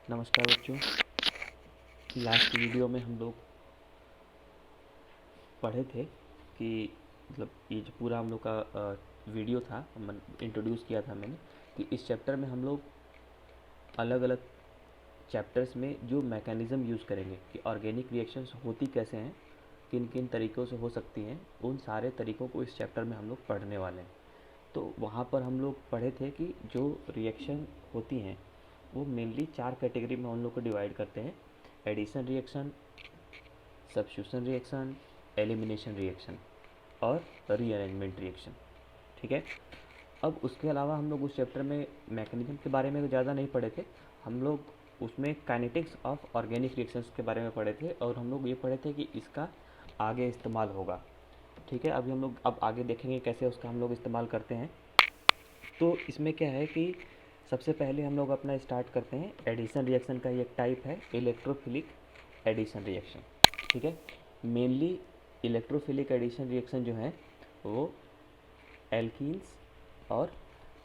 नमस्कार बच्चों। Last video में हम लोग पढ़े थे कि मतलब ये जो पूरा हम लोग का वीडियो था, इंट्रोड्यूस किया था मैंने कि इस चैप्टर में हम लोग अलग अलग चैप्टर्स में जो मैकेनिज़्म यूज़ करेंगे कि ऑर्गेनिक रिएक्शंस होती कैसे हैं, किन किन तरीक़ों से हो सकती हैं, उन सारे तरीक़ों को इस चैप्टर में हम लोग पढ़ने वाले हैं। तो वहाँ पर हम लोग पढ़े थे कि जो रिएक्शन होती हैं वो मेनली 4 कैटेगरी में हम लोग को डिवाइड करते हैं: addition reaction, substitution reaction, elimination reaction और रीअरेंजमेंट रिएक्शन। ठीक है। अब उसके अलावा हम लोग उस चैप्टर में मैकेनिज्म के बारे में तो ज़्यादा नहीं पढ़े थे। हम लोग उसमें काइनेटिक्स ऑफ ऑर्गेनिक रिएक्शंस के बारे में पढ़े थे और हम लोग ये पढ़े थे कि इसका आगे इस्तेमाल होगा। ठीक है। अभी हम लोग अब आगे देखेंगे कैसे उसका हम लोग इस्तेमाल करते हैं। तो इसमें क्या है कि सबसे पहले हम लोग अपना स्टार्ट करते हैं। एडिशन रिएक्शन का एक टाइप है इलेक्ट्रोफिलिक एडिशन रिएक्शन। ठीक है। मेनली इलेक्ट्रोफिलिक एडिशन रिएक्शन जो है वो एल्कीन्स और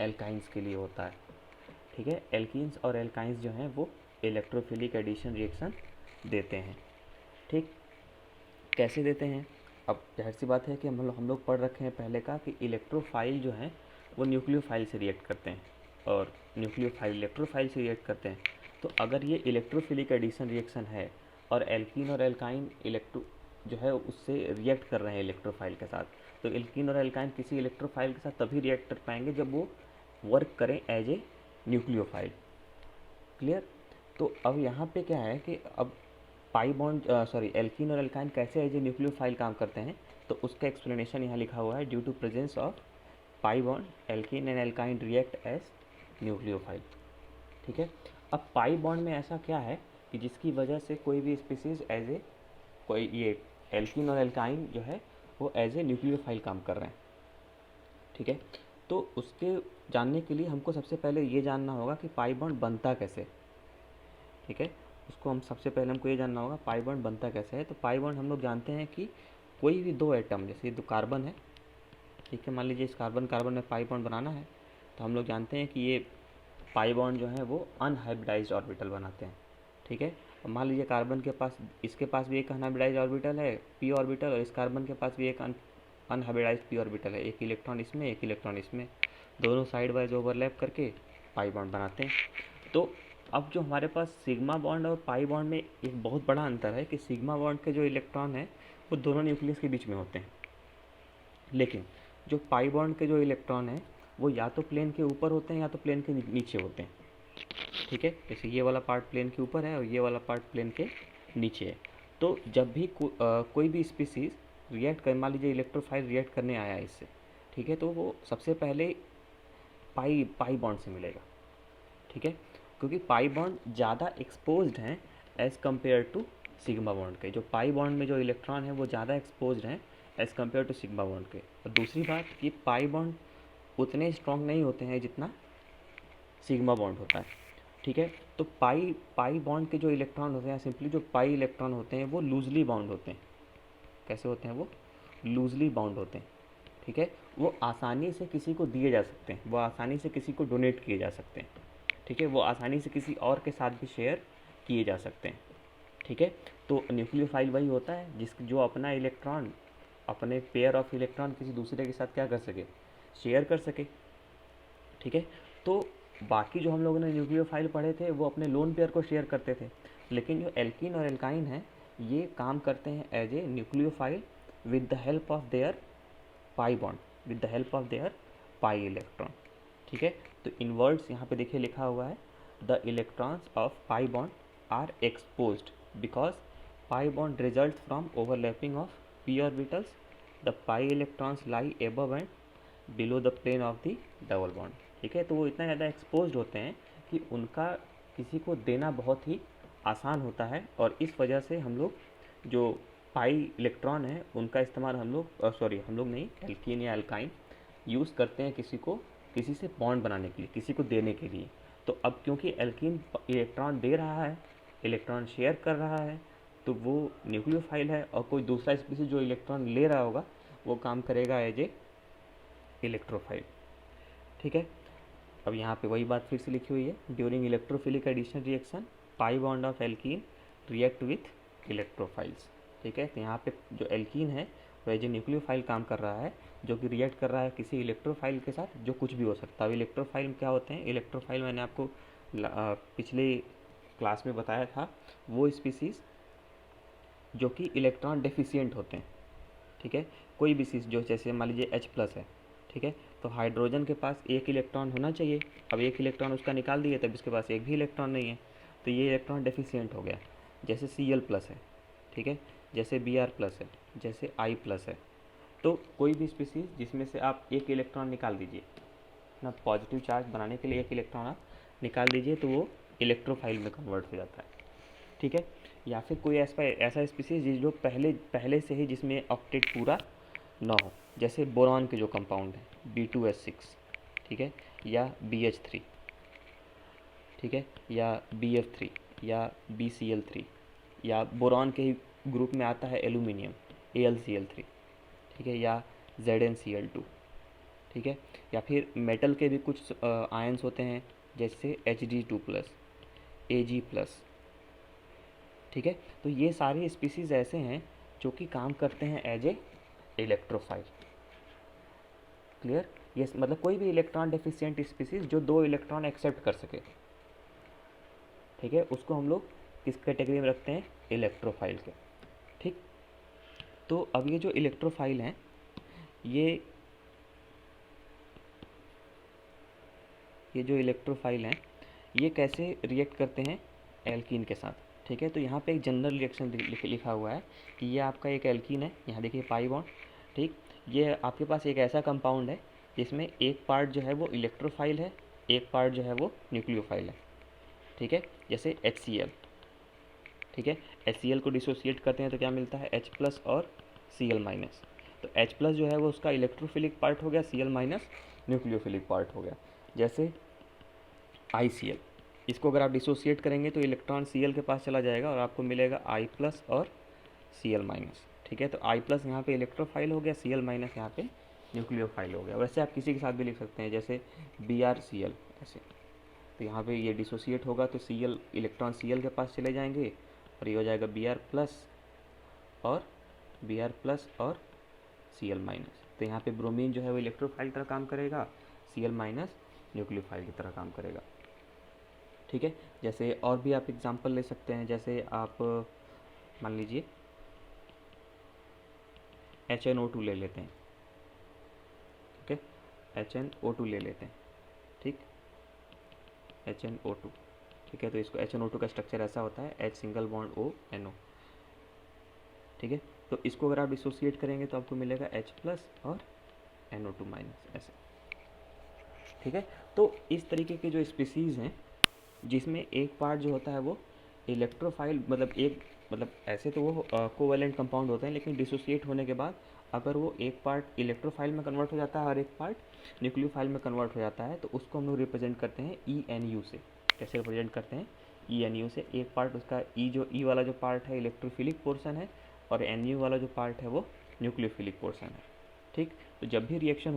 एल्काइंस के लिए होता है। ठीक है। एल्कीन्स और एल्काइंस जो हैं वो इलेक्ट्रोफिलिक एडिशन रिएक्शन देते हैं। ठीक। कैसे देते हैं? अब जाहिर सी बात है कि हम लोग पढ़ रखे हैं पहले का कि इलेक्ट्रोफाइल जो हैं वो न्यूक्लियोफाइल से रिएक्ट करते हैं और न्यूक्लियोफाइल इलेक्ट्रोफाइल से रिएक्ट करते हैं। तो अगर ये इलेक्ट्रोफिलिक एडिशन रिएक्शन है और एल्कीन और एल्काइन इलेक्ट्रो जो है उससे रिएक्ट कर रहे हैं इलेक्ट्रोफाइल के साथ, तो एल्कीन और एल्काइन किसी इलेक्ट्रोफाइल के साथ तभी रिएक्ट कर पाएंगे जब वो वर्क करें एज ए न्यूक्लियोफाइल। क्लियर? तो अब यहाँ पे क्या है कि अब पाई बॉन्ड एल्कीन और एल्काइन कैसे एज ए न्यूक्लियोफाइल काम करते हैं, तो उसका एक्सप्लेनेशन यहाँ लिखा हुआ है। Due to presence of pi bond alkene and alkyne react as nucleophile. ठीक है। अब पाई बॉन्ड में ऐसा क्या है कि जिसकी वजह से कोई भी स्पीसीज एज ए कोई ये एल्कीन और एल्काइन जो है वो एज ए न्यूक्लियोफाइल काम कर रहे हैं। ठीक है। तो उसके जानने के लिए हमको सबसे पहले ये जानना होगा कि पाई बॉन्ड बनता कैसे। ठीक है। उसको हम सबसे पहले हमको ये जानना होगा पाई बॉन्ड बनता कैसे है। तो पाई बॉन्ड हम लोग जानते हैं कि कोई भी दो एटम, जैसे दो कार्बन है, ठीक है, मान लीजिए इस कार्बन कार्बन में पाई बॉन्ड बनाना है, तो हम लोग जानते हैं कि ये पाई बॉन्ड जो है वो अनहाइब्रिडाइज्ड ऑर्बिटल बनाते हैं। ठीक है। अब मान लीजिए कार्बन के पास, इसके पास भी एक अनहाइब्रिडाइज्ड ऑर्बिटल है पी ऑर्बिटल, और इस कार्बन के पास भी एक अनहाइब्रिडाइज्ड पी ऑर्बिटल है, एक इलेक्ट्रॉन इसमें एक इलेक्ट्रॉन इसमें, दोनों साइड वाइज ओवरलैप करके पाई बॉन्ड बनाते हैं। तो अब जो हमारे पास सिग्मा बॉन्ड और पाई बॉन्ड में एक बहुत बड़ा अंतर है कि सिग्मा बॉन्ड के जो इलेक्ट्रॉन है वो दोनों न्यूक्लियस के बीच में होते हैं, लेकिन जो पाई बॉन्ड के जो इलेक्ट्रॉन है वो या तो प्लेन के ऊपर होते हैं या तो प्लेन के नीचे होते हैं। ठीक है। जैसे ये वाला पार्ट प्लेन के ऊपर है और ये वाला पार्ट प्लेन के नीचे है। तो जब भी कोई भी स्पीसीज रिएक्ट कर, मान लीजिए इलेक्ट्रोफाइल रिएक्ट करने आया है इससे, ठीक है, तो वो सबसे पहले पाई बॉन्ड से मिलेगा। ठीक है। क्योंकि पाई बॉन्ड ज़्यादा एक्सपोज्ड हैं as compare to sigma bond के। जो पाई बॉन्ड में जो इलेक्ट्रॉन है वो ज़्यादा एक्सपोज्ड हैं as compare to sigma bond के। और दूसरी बात कि पाई बॉन्ड उतने स्ट्रॉन्ग नहीं होते हैं जितना सिग्मा बॉन्ड होता है। ठीक है। तो पाई बॉन्ड के जो इलेक्ट्रॉन होते हैं, सिंपली जो पाई इलेक्ट्रॉन होते हैं वो लूजली बाउंड होते हैं। कैसे होते हैं? वो लूजली बाउंड होते हैं। ठीक है। वो आसानी से किसी को दिए जा सकते हैं, वो आसानी से किसी को डोनेट किए जा सकते हैं। ठीक है। वो आसानी से किसी और के साथ भी शेयर किए जा सकते हैं। ठीक है। तो न्यूक्लियोफाइल वही होता है जो अपना इलेक्ट्रॉन, अपने पेयर ऑफ इलेक्ट्रॉन किसी दूसरे के साथ क्या कर सके, शेयर कर सके। ठीक है। तो बाकी जो हम लोगों ने न्यूक्लियोफाइल पढ़े थे वो अपने लोन पेयर को शेयर करते थे, लेकिन जो एल्कीन और एल्काइन है ये काम करते हैं as a nucleophile with the help of their pi bond, with the help of their pi electron. ठीक है। तो इन वर्ड्स यहाँ पे देखिए लिखा हुआ है, the electrons of pi bond are exposed because pi bond result from overlapping of p orbitals. The pi electrons lie above and below the plane of the double bond. ठीक है। तो वो इतना ज़्यादा एक्सपोज्ड होते हैं कि उनका किसी को देना बहुत ही आसान होता है, और इस वजह से हम लोग जो पाई इलेक्ट्रॉन है उनका इस्तेमाल हम लोग नहीं, एल्कीन या एल्काइन यूज़ करते हैं किसी से बॉन्ड बनाने के लिए, किसी को देने के लिए। तो अब क्योंकि एल्कीन इलेक्ट्रॉन दे रहा है, इलेक्ट्रॉन शेयर कर रहा है, तो वो न्यूक्लियोफाइल है, और कोई दूसरा स्पीसीज जो इलेक्ट्रॉन ले रहा होगा वो काम करेगा एज ए इलेक्ट्रोफाइल। ठीक है। अब यहाँ पे वही बात फिर से लिखी हुई है, during electrophilic addition reaction pi bond of alkene react with electrophiles. ठीक है, तो यहाँ पे जो एल्कीन है वो एज ए न्यूक्लियोफाइल काम कर रहा है, जो कि रिएक्ट कर रहा है किसी इलेक्ट्रोफाइल के साथ, जो कुछ भी हो सकता है। अब इलेक्ट्रोफाइल क्या होते हैं? इलेक्ट्रोफाइल मैंने आपको पिछले क्लास में बताया था, वो स्पीसीज़ जो कि इलेक्ट्रॉन डेफिशिएंट होते हैं। ठीक है, कोई भी चीज़ जो जैसे मान लीजिए H+ है, ठीक है, तो हाइड्रोजन के पास एक इलेक्ट्रॉन होना चाहिए। अब एक इलेक्ट्रॉन उसका निकाल दिए, तब इसके पास एक भी इलेक्ट्रॉन नहीं है, तो ये इलेक्ट्रॉन डेफिशिएंट हो गया। जैसे Cl+ है, ठीक है, जैसे Br+ है, जैसे I+ है। तो कोई भी स्पीसीज़ जिसमें से आप एक इलेक्ट्रॉन निकाल दीजिए, ना पॉजिटिव चार्ज बनाने के लिए एक इलेक्ट्रॉन आप निकाल दीजिए, तो वो इलेक्ट्रोफाइल में कन्वर्ट हो जाता है। ठीक है, या फिर कोई ऐसा स्पीसीज जो पहले से ही जिसमें ऑक्टेट पूरा ना हो, जैसे बोरॉन के जो कंपाउंड है B2S6, ठीक है, या BH3, ठीक है, या BF3 या BCl3, या बोरॉन के ही ग्रुप में आता है एल्यूमिनियम AlCl3, ठीक है, या ZnCl2, ठीक है, या फिर मेटल के भी कुछ आयंस होते हैं जैसे Hg2+, Ag+, ठीक है। तो ये सारे स्पीसीज़ ऐसे हैं जो कि काम करते हैं एज ए इलेक्ट्रोफाइल। क्लियर? ये मतलब कोई भी इलेक्ट्रॉन डेफिशिएंट स्पीसीज जो 2 इलेक्ट्रॉन एक्सेप्ट कर सके, ठीक है, उसको हम लोग किस कैटेगरी में रखते हैं? इलेक्ट्रोफाइल के। ठीक, तो अब ये जो इलेक्ट्रोफाइल हैं, ये जो इलेक्ट्रोफाइल हैं, ये कैसे रिएक्ट करते हैं एल्कीन के साथ? ठीक है, तो यहाँ पे एक जनरल रिएक्शन लिखा हुआ है कि ये आपका एक एल्कीन है, यहाँ देखिए पाई बॉन्ड। ठीक, ये आपके पास एक ऐसा कंपाउंड है जिसमें एक पार्ट जो है वो इलेक्ट्रोफाइल है, एक पार्ट जो है वो न्यूक्लियोफाइल है। ठीक है, जैसे HCl, ठीक है, HCl को डिसोसिएट करते हैं तो क्या मिलता है? H+ और Cl-। तो H+ जो है वो उसका इलेक्ट्रोफिलिक पार्ट हो गया, Cl- न्यूक्लियोफिलिक पार्ट हो गया। जैसे ICl, इसको अगर आप डिसोसिएट करेंगे तो इलेक्ट्रॉन Cl के पास चला जाएगा और आपको मिलेगा I+ और Cl-। ठीक है, तो I+ यहाँ पे इलेक्ट्रोफाइल हो गया, Cl- यहाँ पे न्यूक्लियोफाइल हो गया। वैसे आप किसी के साथ भी लिख सकते हैं, जैसे BrCl ऐसे। तो यहाँ पे ये डिसोसिएट होगा तो Cl इलेक्ट्रॉन Cl के पास चले जाएंगे और ये हो जाएगा Br+ और Cl-। तो यहाँ पे ब्रोमीन जो है वो इलेक्ट्रोफाइल की तरह काम करेगा, Cl- न्यूक्लियोफाइल की तरह काम करेगा। ठीक है, जैसे और भी आप एग्जांपल ले सकते हैं, जैसे आप मान लीजिए HNO2 ले लेते हैं। ठीक है, HNO2 ले लेते हैं। ठीक, HNO2, ठीक है, तो इसको HNO2 का स्ट्रक्चर ऐसा होता है H≡O NO। ठीक है, तो इसको अगर आप डिसोसिएट करेंगे तो आपको मिलेगा H+ और NO2- ऐसे। ठीक है, तो इस तरीके के जो स्पीसीज़ हैं जिसमें एक पार्ट जो होता है वो इलेक्ट्रोफाइल, मतलब ऐसे तो वो कोवैलेंट कंपाउंड होते हैं, लेकिन डिसोसिएट होने के बाद अगर वो एक पार्ट इलेक्ट्रोफाइल में कन्वर्ट हो जाता है और एक पार्ट न्यूक्लियोफाइल में कन्वर्ट हो जाता है, तो उसको हम लोग रिप्रेजेंट करते हैं ENU से। कैसे रिप्रेजेंट करते हैं? ENU से। एक पार्ट उसका जो E वाला जो पार्ट है इलेक्ट्रोफिलिक पोर्शन है, और NU वाला जो पार्ट है वो न्यूक्लियोफिलिक पोर्शन है। ठीक, तो जब भी रिएक्शन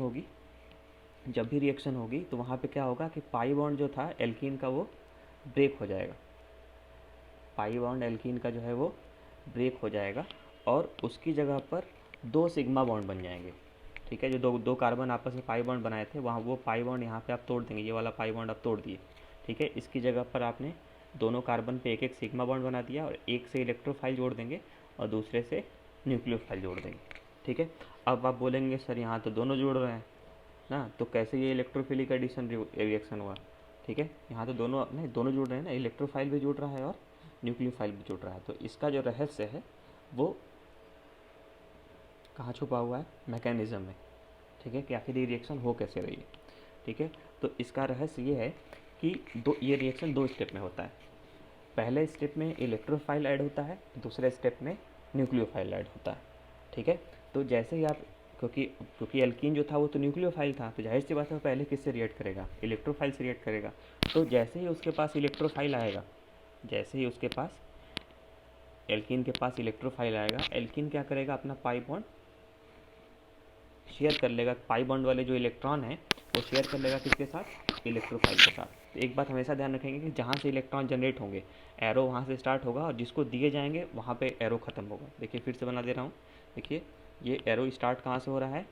होगी तो वहाँ पे क्या होगा कि पाई बॉन्ड जो था एल्कीन का वो ब्रेक हो जाएगा। पाई बॉन्ड एल्कीन का जो है वो ब्रेक हो जाएगा और उसकी जगह पर 2 सिग्मा बॉन्ड बन जाएंगे। ठीक है, जो दो कार्बन आपस में पाई बॉन्ड बनाए थे, वहाँ वो पाई बॉन्ड यहाँ पे आप तोड़ देंगे, ये वाला पाई बॉन्ड आप तोड़ दिए। ठीक है, इसकी जगह पर आपने दोनों कार्बन पे एक एक सिग्मा बॉन्ड बना दिया और एक से इलेक्ट्रोफाइल जोड़ देंगे और दूसरे से न्यूक्लियोफाइल जोड़ देंगे। ठीक है, अब आप बोलेंगे सर यहाँ तो दोनों जोड़ रहे हैं ना, तो कैसे ये इलेक्ट्रोफिलिक एडिशन रिएक्शन हुआ? ठीक है, यहाँ तो दोनों जुड़ रहे हैं ना, इलेक्ट्रोफाइल भी जुड़ रहा है और न्यूक्लियोफाइल भी जुड़ रहा है। तो इसका जो रहस्य है वो कहाँ छुपा हुआ है? मैकेनिज्म में। ठीक है, कि आखिर ये रिएक्शन हो कैसे रही है। ठीक है, तो इसका रहस्य ये है कि ये रिएक्शन 2 स्टेप में होता है। पहले स्टेप में इलेक्ट्रोफाइल ऐड होता है, दूसरे स्टेप में न्यूक्लियोफाइल ऐड होता है। ठीक है, तो जैसे ही आप क्योंकि एल्कीन जो था वो तो न्यूक्लियोफाइल था, तो जाहिर सी बात है पहले किससे रिएक्ट करेगा? इलेक्ट्रोफाइल से रिएक्ट करेगा। तो जैसे ही उसके पास इलेक्ट्रोफाइल आएगा, जैसे ही उसके पास एल्कीन के पास इलेक्ट्रोफाइल आएगा, एल्कीन क्या करेगा? अपना पाई बॉन्ड शेयर कर लेगा। पाई बॉन्ड वाले जो इलेक्ट्रॉन है वो शेयर कर लेगा किसके साथ? इलेक्ट्रोफाइल के साथ। तो एक बात हमेशा ध्यान रखेंगे कि जहाँ से इलेक्ट्रॉन जनरेट होंगे एरो वहाँ से स्टार्ट होगा और जिसको दिए जाएंगे वहाँ पे एरो ख़त्म होगा। देखिए फिर से बना दे रहा हूँ। देखिए ये एरो स्टार्ट कहाँ से हो रहा है,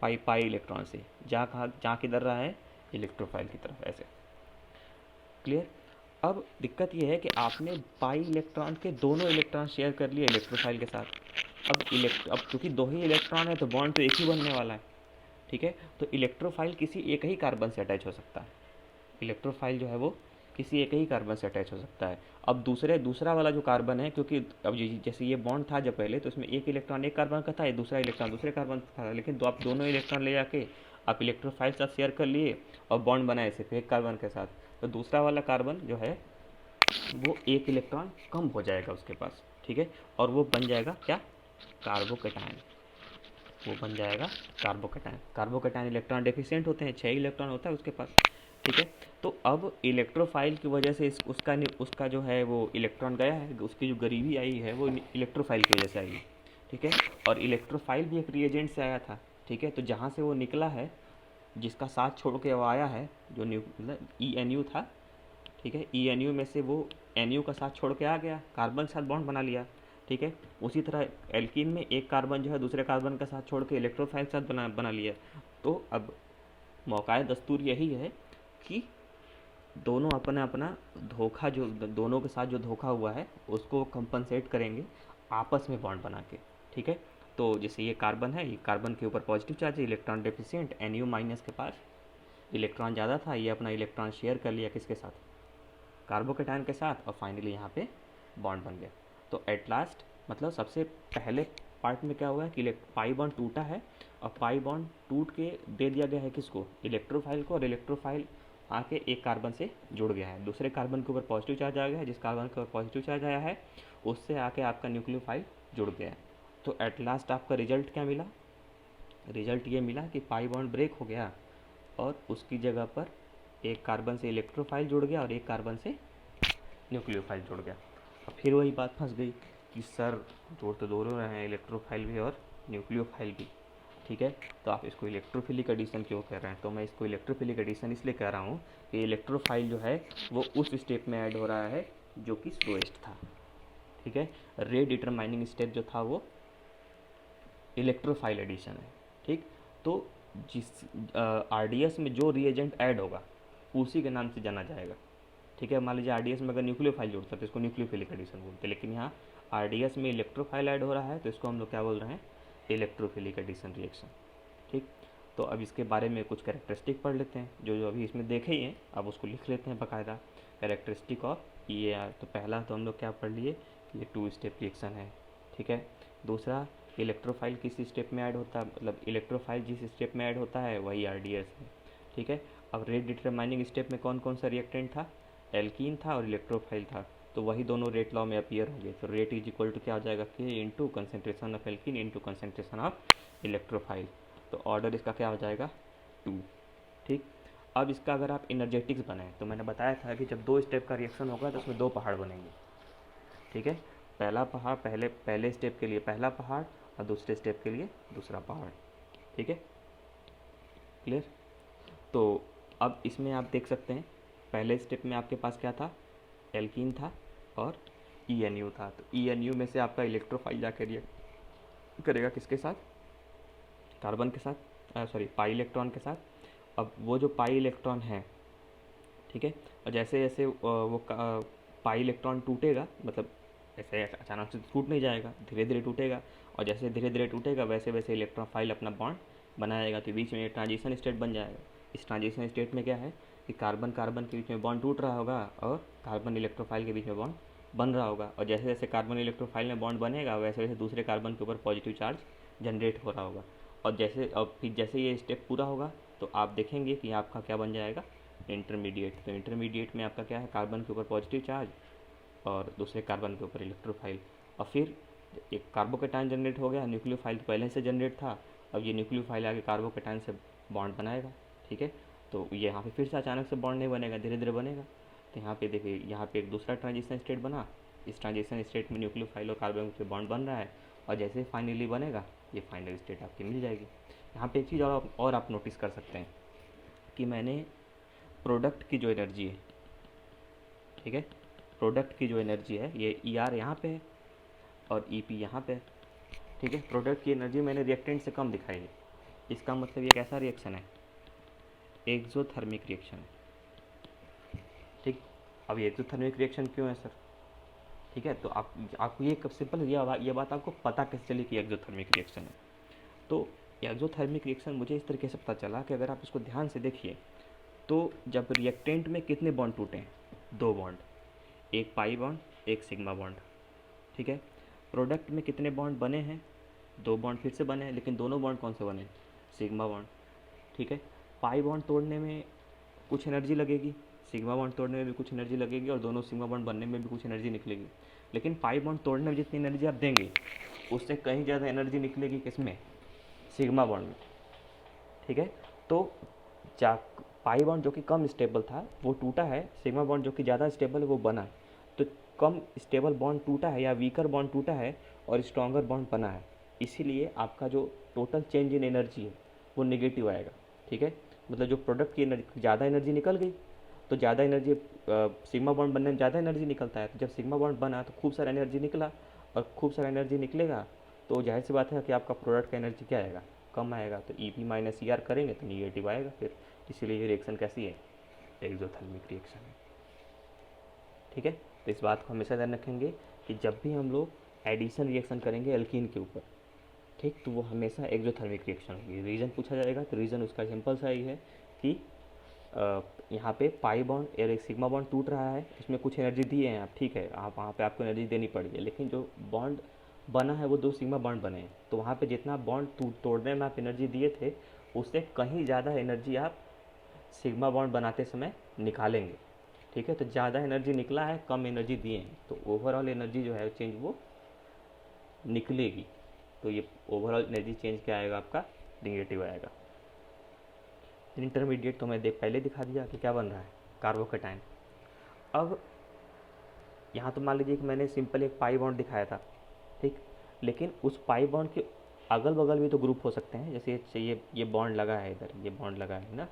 पाई इलेक्ट्रॉन से, जहाँ किधर रहा है, इलेक्ट्रोफाइल की तरफ, ऐसे। क्लियर। अब दिक्कत ये है कि आपने पाई इलेक्ट्रॉन के दोनों इलेक्ट्रॉन शेयर कर लिए इलेक्ट्रोफाइल के साथ। अब क्योंकि दो ही इलेक्ट्रॉन है तो बॉन्ड तो एक ही बनने वाला है, ठीक है। तो इलेक्ट्रोफाइल किसी एक ही कार्बन से अटैच हो सकता है। इलेक्ट्रोफाइल जो है वो किसी एक ही कार्बन से अटैच हो सकता है। अब दूसरा वाला जो कार्बन है, क्योंकि अब जैसे ये बॉन्ड था जब पहले, तो इसमें एक इलेक्ट्रॉन एक कार्बन का था, ये दूसरा इलेक्ट्रॉन दूसरे कार्बन का था, लेकिन आप दोनों इलेक्ट्रॉन ले जाके आप इलेक्ट्रोफाइल साथ शेयर कर लिए और बॉन्ड बनाए सिर्फ एक कार्बन के साथ, तो दूसरा वाला कार्बन जो है वो एक इलेक्ट्रॉन कम हो जाएगा उसके पास, ठीक है। और वो बन जाएगा क्या, कार्बोकैटायन। वो बन जाएगा कार्बोकैटायन। कार्बोकैटायन इलेक्ट्रॉन डेफिशिएंट होते हैं, 6 इलेक्ट्रॉन होता है उसके पास, ठीक है। तो अब इलेक्ट्रोफाइल की वजह से उसका जो है वो इलेक्ट्रॉन गया है, उसकी जो गरीबी आई है वो इलेक्ट्रोफाइल की वजह से आई है, ठीक है। और इलेक्ट्रोफाइल भी एक रिएजेंट से आया था, ठीक है। तो जहाँ से वो निकला है, जिसका साथ छोड़ के वो आया है, जो मतलब ENU था, ठीक है। ENU में से वो NU का साथ छोड़ के आ गया, कार्बन के साथ बॉन्ड बना लिया, ठीक है। उसी तरह एल्कीन में एक कार्बन जो है दूसरे कार्बन का साथ छोड़ के इलेक्ट्रोफाइल के साथ बना लिया। तो अब मौकाए दस्तूर यही है कि दोनों अपना अपना धोखा, जो दोनों के साथ जो धोखा हुआ है उसको कंपनसेट करेंगे आपस में बॉन्ड बना के, ठीक है। तो जैसे ये कार्बन है, ये कार्बन के ऊपर पॉजिटिव चार्ज है, इलेक्ट्रॉन डेफिशिएंट, NU माइनस के पास इलेक्ट्रॉन ज़्यादा था, ये अपना इलेक्ट्रॉन शेयर कर लिया किसके साथ, कार्बोकैटायन के साथ, और फाइनली यहाँ पे बॉन्ड बन गया। तो एट लास्ट मतलब सबसे पहले पार्ट में क्या हुआ है कि पाई बॉन्ड टूटा है, और पाई बॉन्ड टूट के दे दिया गया है किसको, इलेक्ट्रोफाइल को, और इलेक्ट्रोफाइल आके एक कार्बन से जुड़ गया है, दूसरे कार्बन के ऊपर पॉजिटिव चार्ज आ गया है, जिस कार्बन के ऊपर पॉजिटिव चार्ज आया है उससे आके आपका न्यूक्लियोफाइल जुड़ गया है। तो एट लास्ट आपका रिजल्ट क्या मिला, रिजल्ट ये मिला कि पाई बॉन्ड ब्रेक हो गया और उसकी जगह पर एक कार्बन से इलेक्ट्रोफाइल जुड़ गया और एक कार्बन से न्यूक्लियोफाइल जुड़ गया। अब फिर वही बात फंस गई कि सर जोड़ तो दोनों रहे हैं, इलेक्ट्रोफाइल भी और न्यूक्लियोफाइल भी, ठीक है। तो आप इसको इलेक्ट्रोफिलिक एडिशन क्यों कह रहे हैं, तो मैं इसको इलेक्ट्रोफिलिक एडिशन इसलिए कह रहा हूँ कि इलेक्ट्रोफाइल जो है वो उस स्टेप में ऐड हो रहा है जो कि स्लोएस्ट था, ठीक है। रेट डिटरमाइनिंग स्टेप जो था वो इलेक्ट्रोफाइल एडिशन है, ठीक। तो जिस RDS में जो रिएजेंट ऐड होगा उसी के नाम से जाना जाएगा, ठीक है। मान लीजिए RDS में अगर न्यूक्लियोफाइल जुड़ता है तो इसको न्यूक्लियोफिलिक एडिशन बोलते हैं, लेकिन यहाँ RDS में इलेक्ट्रोफाइल ऐड हो रहा है तो इसको हम लोग क्या बोल रहे हैं, इलेक्ट्रोफिलिक एडिशन रिएक्शन, ठीक। तो अब इसके बारे में कुछ कैरेक्टरिस्टिक पढ़ लेते हैं, जो जो अभी इसमें देखे ही हैं, अब उसको लिख लेते हैं बाकायदा, कैरेक्टरिस्टिक ऑफ EAR। तो पहला तो हम लोग क्या पढ़ लिए कि ये 2 स्टेप रिएक्शन है, ठीक है। दूसरा, इलेक्ट्रोफाइल किस स्टेप में ऐड होता है, मतलब इलेक्ट्रोफाइल जिस स्टेप में ऐड होता है वही RDS है, ठीक है। अब रेट डिटरमाइनिंग स्टेप में कौन कौन सा रिएक्टेंट था, एल्कीन था और इलेक्ट्रोफाइल था, तो वही दोनों रेट लॉ में अपीयर होंगे। तो रेट इज इक्वल टू क्या हो जाएगा, K into concentration of alkene into concentration of electrophile. तो ऑर्डर इसका क्या हो जाएगा, 2, ठीक। अब इसका अगर आप इनर्जेटिक्स बनाएं तो मैंने बताया था कि जब 2 स्टेप का रिएक्शन होगा तो उसमें 2 पहाड़ बनेंगे, ठीक है। पहला पहाड़ पहले स्टेप के लिए पहला पहाड़ और दूसरे स्टेप के लिए दूसरा पहाड़, ठीक है, क्लियर। तो अब इसमें आप देख सकते हैं पहले स्टेप में आपके पास क्या था, एल्कीन था और ENU था। तो ENU में से आपका इलेक्ट्रोफाइल जाकर रिएक्ट करेगा किसके साथ, कार्बन के साथ, सॉरी पाई इलेक्ट्रॉन के साथ। अब वो जो पाई इलेक्ट्रॉन है, ठीक है, और जैसे जैसे वो पाई इलेक्ट्रॉन टूटेगा, मतलब ऐसे अचानक से टूट नहीं जाएगा, धीरे धीरे टूटेगा, और जैसे धीरे धीरे टूटेगा वैसे वैसे इलेक्ट्रोफाइल अपना बॉन्ड बनाएगा, तो बीच में ट्रांजिशन स्टेट बन जाएगा। इस ट्रांजिशन स्टेट में क्या है कि कार्बन कार्बन के बीच में बॉन्ड टूट रहा होगा और कार्बन इलेक्ट्रोफाइल के बीच में बॉन्ड बन रहा होगा, और जैसे जैसे कार्बन इलेक्ट्रोफाइल में बॉन्ड बनेगा वैसे वैसे दूसरे कार्बन के ऊपर पॉजिटिव चार्ज जनरेट हो रहा होगा। और फिर जैसे ये स्टेप पूरा होगा तो आप देखेंगे कि आपका क्या बन जाएगा, इंटरमीडिएट। तो इंटरमीडिएट में आपका क्या है, कार्बन के ऊपर पॉजिटिव चार्ज और दूसरे कार्बन के ऊपर इलेक्ट्रोफाइल, और फिर एक कार्बोकैटायन जनरेट हो गया, न्यूक्लियोफाइल तो पहले से जनरेट था, अब ये न्यूक्लियोफाइल आगे कार्बोकैटायन से बॉन्ड बनाएगा, ठीक है। तो ये यहाँ पे फिर से अचानक से बॉन्ड नहीं बनेगा, धीरे धीरे बनेगा। तो यहाँ पे देखिए, यहाँ पे एक दूसरा ट्रांजिशन स्टेट बना, इस ट्रांजिशन स्टेट में न्यूक्लियोफाइल और कार्बन से बॉन्ड बन रहा है, और जैसे फाइनली बनेगा ये फाइनल स्टेट आपकी मिल जाएगी। यहाँ पे एक चीज़ और आप नोटिस कर सकते हैं कि मैंने प्रोडक्ट की जो एनर्जी है, ठीक है, प्रोडक्ट की जो एनर्जी है ये ई आर यहाँ पे है और ई पी यहाँ पे है, ठीक है। प्रोडक्ट की एनर्जी मैंने रिएक्टेंट से कम दिखाई है, इसका मतलब ये कैसा रिएक्शन है, एक्सोथर्मिक रिएक्शन है, ठीक। अब ये एक्सोथर्मिक रिएक्शन क्यों है सर, ठीक है, तो आपको ये सिंपल ये बात आपको पता कैसे चली कि एक्सोथर्मिक रिएक्शन है। तो एक्सोथर्मिक रिएक्शन मुझे इस तरीके से पता चला कि अगर आप इसको ध्यान से देखिए तो जब रिएक्टेंट में कितने बॉन्ड टूटे हैं, 2 बॉन्ड, एक पाई बॉन्ड एक सिग्मा बॉन्ड, ठीक है। प्रोडक्ट में कितने बॉन्ड बने हैं, 2 बॉन्ड फिर से बने हैं, लेकिन दोनों बॉन्ड कौन से बने, सिग्मा बॉन्ड, ठीक है। पाई बॉन्ड तोड़ने में कुछ एनर्जी लगेगी, सिग्मा बॉन्ड तोड़ने में भी कुछ एनर्जी लगेगी और दोनों सिग्मा बॉन्ड बनने में भी कुछ एनर्जी निकलेगी, लेकिन पाई बॉन्ड तोड़ने में जितनी एनर्जी आप देंगे उससे कहीं ज़्यादा एनर्जी निकलेगी किसमें, सिग्मा बॉन्ड में, ठीक है। तो पाई बॉन्ड जो कि कम स्टेबल था वो टूटा है, सिग्मा बॉन्ड जो कि ज़्यादा स्टेबल है वो बना है। तो कम स्टेबल बॉन्ड टूटा है या वीकर बॉन्ड टूटा है और स्ट्रॉन्गर बॉन्ड बना है, इसीलिए आपका जो टोटल चेंज इन एनर्जी है वो नेगेटिव आएगा, ठीक है। मतलब जो प्रोडक्ट की एनर्जी, ज़्यादा एनर्जी निकल गई तो ज़्यादा एनर्जी, सिग्मा बॉन्ड बनने में ज़्यादा एनर्जी निकलता है, तो जब सिग्मा बॉन्ड बना तो खूब सारा एनर्जी निकला और खूब सारा एनर्जी निकलेगा तो जाहिर सी बात है कि आपका प्रोडक्ट का एनर्जी क्या आएगा, कम आएगा। तो E P minus E R करेंगे तो निगेटिव आएगा फिर, इसीलिए ये रिएक्शन कैसी है, एक्सोथर्मिक रिएक्शन है, ठीक है। तो इस बात को हमेशा ध्यान रखेंगे कि जब भी हम लोग एडिशन रिएक्शन करेंगे एल्कीन के ऊपर, ठीक, तो वो हमेशा एक्सोथर्मिक रिएक्शन होगी। रीज़न पूछा जाएगा तो रीज़न उसका सिंपल सा ही है कि यहाँ पे पाई बॉन्ड और एक सिग्मा बॉन्ड टूट रहा है, उसमें कुछ एनर्जी दी है आप, ठीक है, आप वहाँ पे आपको एनर्जी देनी पड़ी है, लेकिन जो बॉन्ड बना है वो 2 सिग्मा बॉन्ड बने हैं, तो वहाँ पे जितना बॉन्ड तोड़ने में आप एनर्जी दिए थे उससे कहीं ज़्यादा एनर्जी आप सिग्मा बॉन्ड बनाते समय निकालेंगे, ठीक है। तो ज़्यादा एनर्जी निकला है, कम एनर्जी दिए हैं, तो ओवरऑल एनर्जी जो है चेंज वो निकलेगी, तो ये ओवरऑल एनर्जी चेंज क्या आएगा आपका, निगेटिव आएगा। इंटरमीडिएट तो मैं पहले दिखा दिया कि क्या बन रहा है, कार्बोकेटाइन। अब यहाँ तो मान लीजिए कि मैंने सिंपल एक पाई बॉन्ड दिखाया था, ठीक, लेकिन उस पाई बॉन्ड के अगल बगल भी तो ग्रुप हो सकते हैं, जैसे ये बॉन्ड लगा है, इधर ये बॉन्ड लगा है ना,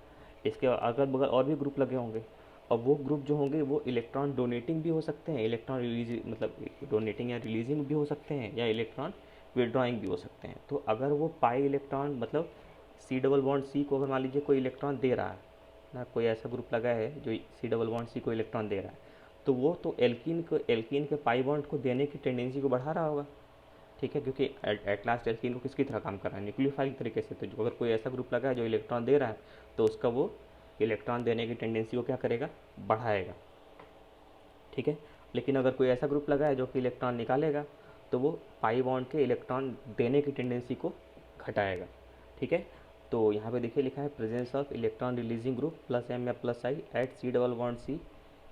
इसके अगल बगल और भी ग्रुप लगे होंगे, और वो ग्रुप जो होंगे वो इलेक्ट्रॉन डोनेटिंग भी हो सकते हैं, इलेक्ट्रॉन रिलीज मतलब डोनेटिंग या रिलीजिंग भी हो सकते हैं, या इलेक्ट्रॉन विड्रॉइंग भी हो सकते हैं। तो अगर वो पाई इलेक्ट्रॉन मतलब सी डबल बॉन्ड सी को अगर मान लीजिए कोई इलेक्ट्रॉन दे रहा है ना, कोई ऐसा ग्रुप लगा है जो सी डबल बॉन्ड सी को इलेक्ट्रॉन दे रहा है, तो वो तो एल्कीन के पाई बॉन्ड को देने की टेंडेंसी को बढ़ा रहा होगा, ठीक है, क्योंकि एट लास्ट एल्कीन को किसकी तरह काम कर रहा है, न्यूक्लियोफाइल तरीके से। तो अगर कोई ऐसा ग्रुप लगा है जो इलेक्ट्रॉन दे रहा है तो उसका वो इलेक्ट्रॉन देने की टेंडेंसी को क्या करेगा, बढ़ाएगा, ठीक है। लेकिन अगर कोई ऐसा ग्रुप लगा है जो कि इलेक्ट्रॉन निकालेगा तो वो पाई बॉन्ड के इलेक्ट्रॉन देने की टेंडेंसी को घटाएगा, ठीक है। तो यहाँ पे देखिए लिखा है presence of electron releasing group plus M या plus I at C double bond C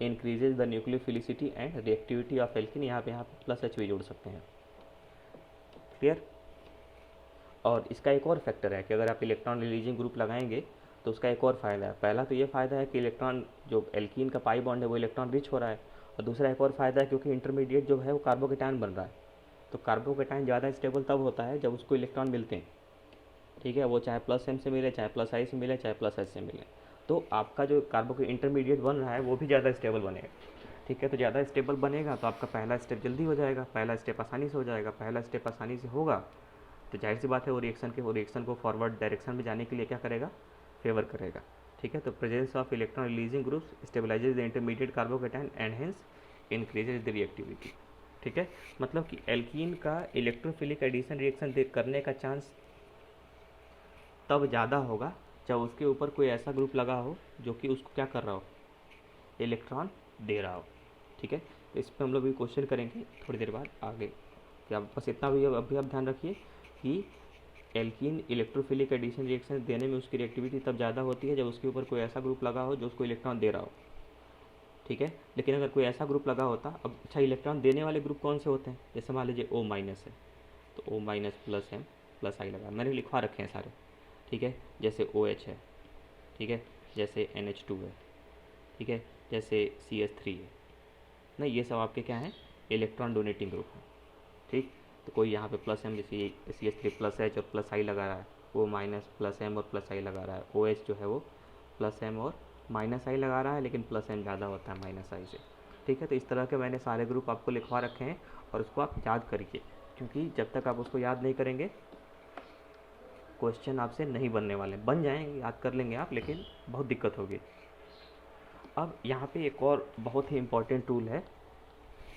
increases the nucleophilicity and reactivity of alkene, यहाँ पे प्लस एच भी जोड़ सकते हैं, क्लियर। और इसका एक और फैक्टर है कि अगर आप इलेक्ट्रॉन रिलीजिंग ग्रुप लगाएंगे तो उसका एक और फ़ायदा है। पहला तो ये फ़ायदा है कि इलेक्ट्रॉन जो एल्कीन का पाई बॉन्ड है वो इलेक्ट्रॉन रिच हो रहा है, और दूसरा एक और फ़ायदा है क्योंकि इंटरमीडिएट जो है वो कार्बोकेटाइन बन रहा है, तो कार्बोकेटाइन ज़्यादा स्टेबल तब होता है जब उसको इलेक्ट्रॉन मिलते हैं, ठीक है, वो चाहे प्लस एम से मिले, चाहे प्लस आई से मिले, चाहे प्लस एच से मिले, तो आपका जो इंटरमीडिएट बन रहा है वो भी ज़्यादा स्टेबल बनेगा, ठीक है। तो ज़्यादा स्टेबल बनेगा तो आपका पहला स्टेप जल्दी हो जाएगा, पहला स्टेप आसानी से हो जाएगा, पहला स्टेप आसानी से होगा तो जाहिर सी बात है वो रिएक्शन को फॉरवर्ड डायरेक्शन में जाने के लिए क्या करेगा, फेवर करेगा, ठीक है। तो presence of electron releasing groups stabilises the intermediate carbocation and hence increases the reactivity, ठीक है। मतलब कि एल्कीन का इलेक्ट्रोफिलिक एडिशन रिएक्शन करने का चांस तब ज़्यादा होगा जब उसके ऊपर कोई ऐसा ग्रुप लगा हो जो कि उसको क्या कर रहा हो, इलेक्ट्रॉन दे रहा हो, ठीक है। तो इस पर हम लोग भी क्वेश्चन करेंगे थोड़ी देर बाद आगे, क्या बस इतना भी अभी आप ध्यान रखिए कि एल्कीन इलेक्ट्रोफिलिक एडिशन रिएक्शन देने में उसकी रिएक्टिविटी तब ज़्यादा होती है जब उसके ऊपर कोई ऐसा ग्रुप लगा हो जो उसको इलेक्ट्रॉन दे रहा हो, ठीक है। लेकिन अगर कोई ऐसा ग्रुप लगा होता, अब अच्छा इलेक्ट्रॉन देने वाले ग्रुप कौन से होते हैं, जैसे मान लीजिए O माइनस है तो O minus plus M plus I लगा, मैंने लिखवा रखे हैं सारे, ठीक है, जैसे OH है, ठीक है, जैसे NH2 है, ठीक है, जैसे CH3 है ना, ये सब आपके क्या हैं, इलेक्ट्रॉन डोनेटिंग ग्रुप है, ठीक। तो कोई यहाँ पे प्लस एम जैसे CH3 प्लस एच और प्लस आई लगा रहा है, O माइनस प्लस एम और प्लस आई लगा रहा है, OH जो है वो प्लस एम और माइनस आई लगा रहा है, लेकिन प्लस एन ज़्यादा होता है माइनस आई से। ठीक है, तो इस तरह के मैंने सारे ग्रुप आपको लिखवा रखे हैं और उसको आप याद करिए, क्योंकि जब तक आप उसको याद नहीं करेंगे क्वेश्चन आपसे नहीं बनने वाले। बन जाएंगे, याद कर लेंगे आप, लेकिन बहुत दिक्कत होगी। अब यहाँ पे एक और बहुत ही इम्पोर्टेंट टूल है,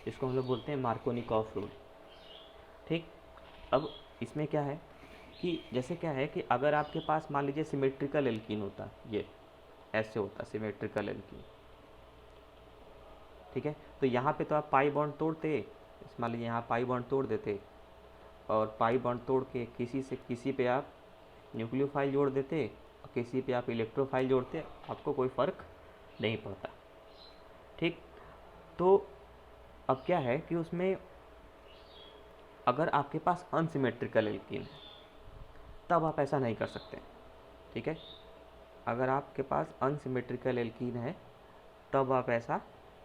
इसको हम लोग बोलते हैं मार्कोनिकॉफ रूल। ठीक, अब इसमें क्या है कि जैसे क्या है कि अगर आपके पास मान लीजिए सिमेट्रिकल एल्कीन होता, ये ऐसे होता सिमेट्रिकल एल्कीन, ठीक है, तो यहाँ पे तो आप पाई बॉन्ड तोड़ते, मान लीजिए यहाँ पाई बॉन्ड तोड़ देते और पाई बॉन्ड तोड़ के किसी से किसी पे आप न्यूक्लियोफाइल जोड़ देते और किसी पे आप इलेक्ट्रोफाइल जोड़ते, आपको कोई फ़र्क नहीं पड़ता। ठीक, तो अब क्या है कि उसमें अगर आपके पास अनसिमेट्रिकल एल्कीन है तब आप ऐसा नहीं कर सकते। ठीक है, अगर आपके पास अनसिमेट्रिकल एल्कीन है तब आप ऐसा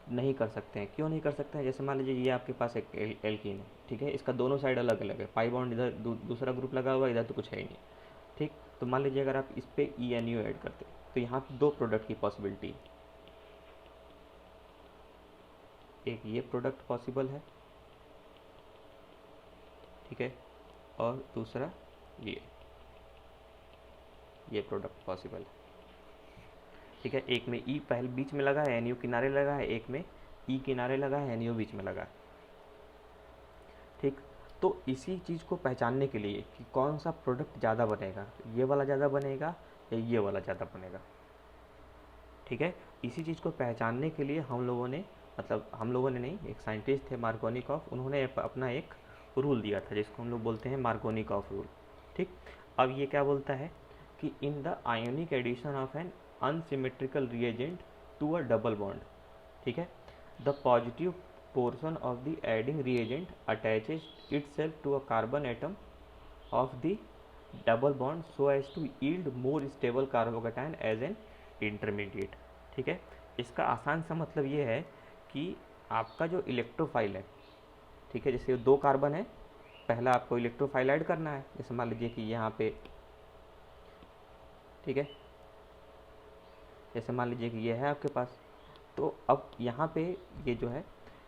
नहीं कर सकते हैं। क्यों नहीं कर सकते हैं? जैसे मान लीजिए ये आपके पास एक एल्कीन है, ठीक है, इसका दोनों साइड अलग अलग है, पाई बॉन्ड इधर दूसरा ग्रुप लगा हुआ है, इधर तो कुछ है ही नहीं। ठीक, तो मान लीजिए अगर आप इस पर ENU ऐड करते तो यहाँ पे दो प्रोडक्ट की पॉसिबिलिटी है, एक ये प्रोडक्ट पॉसिबल है, ठीक है, और दूसरा ये प्रोडक्ट पॉसिबल है। ठीक है, एक में E पहले बीच में लगा है, NU किनारे लगा है, एक में E किनारे लगा है, NU बीच में लगा है। ठीक, तो इसी चीज़ को पहचानने के लिए कि कौन सा प्रोडक्ट ज़्यादा बनेगा, ये वाला ज़्यादा बनेगा या ये वाला ज़्यादा बनेगा, ठीक है, इसी चीज़ को पहचानने के लिए हम लोगों ने, मतलब हम लोगों ने नहीं, एक साइंटिस्ट थे मार्कोनिकॉफ, उन्होंने अपना एक रूल दिया था जिसको हम लोग बोलते हैं मार्कोनिकॉफ रूल। ठीक, अब ये क्या बोलता है कि in the ionic addition of an unsymmetrical reagent to a double bond, ठीक है, the positive portion of the adding reagent attaches itself to a carbon atom of the double bond so as to yield more stable carbocation as an intermediate। ठीक है, इसका आसान सा मतलब ये है कि आपका जो इलेक्ट्रोफाइल है, ठीक है, जैसे दो कार्बन है, पहला आपको इलेक्ट्रोफाइल ऐड करना है, जैसे मान लीजिए कि यहाँ पे, ठीक है, जैसे मान लीजिए कि ये है आपके पास, तो अब यहाँ पे ये जो है,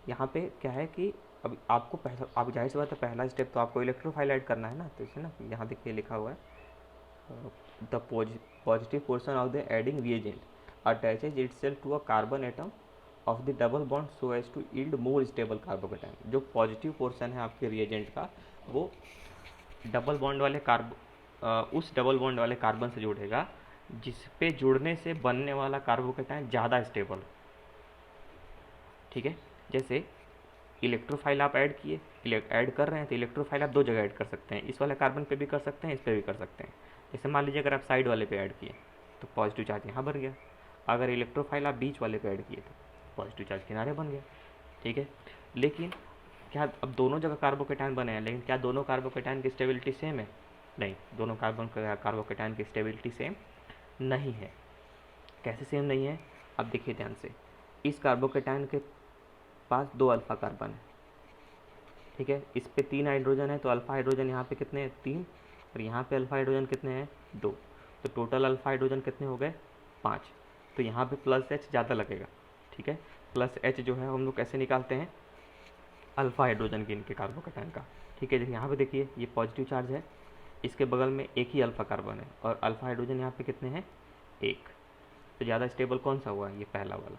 यहाँ पे क्या है कि अब आपको पहला, आप जाहिर सी बात है पहला स्टेप तो आपको इलेक्ट्रोफाइल ऐड करना है ना, तो इसे ना यहाँ देखिए लिखा हुआ है the positive portion of the adding reagent attaches itself to a carbon atom of the double bond so as to yield more stable carbocation. जो पॉजिटिव पोर्शन है आपके रिएजेंट का वो डबल बॉन्ड वाले उस डबल बॉन्ड वाले carbon से जुड़ेगा जिस पे जुड़ने से बनने वाला कार्बोकेटाइन ज़्यादा स्टेबल। ठीक है, जैसे इलेक्ट्रोफाइल आप ऐड किए, ऐड कर रहे हैं तो इलेक्ट्रोफाइल आप दो जगह ऐड कर सकते हैं, इस वाले कार्बन पे भी कर सकते हैं, इस पे भी कर सकते हैं। जैसे मान लीजिए अगर आप साइड वाले पे ऐड किए तो पॉजिटिव चार्ज यहाँ बन गया, अगर इलेक्ट्रोफाइल आप बीच वाले पे ऐड किए तो पॉजिटिव चार्ज किनारे बन गया। ठीक है, लेकिन क्या अब दोनों जगह कार्बोकेटाइन बने हैं, लेकिन क्या दोनों कार्बोकेटाइन की स्टेबिलिटी सेम है? नहीं, दोनों कार्बोकेटाइन की स्टेबिलिटी सेम नहीं है। कैसे सेम नहीं है? अब देखिए ध्यान से, इस कार्बोकेटाइन के पास दो अल्फा कार्बन है, ठीक है, इस पे 3 हाइड्रोजन है, तो अल्फा हाइड्रोजन यहाँ पे कितने हैं? 3, और यहाँ पे अल्फा हाइड्रोजन कितने हैं? 2, तो टोटल अल्फा हाइड्रोजन कितने हो गए? 5। तो यहाँ पे प्लस H ज़्यादा लगेगा। ठीक है, प्लस H जो है हम लोग कैसे निकालते हैं? अल्फा हाइड्रोजन के इनके कार्बोकेटाइन का। ठीक है, यहाँ पे देखिए ये पॉजिटिव चार्ज है, इसके बगल में एक ही अल्फा कार्बन है और अल्फा हाइड्रोजन यहाँ पे कितने हैं? 1। तो ज़्यादा स्टेबल कौन सा हुआ? ये पहला वाला,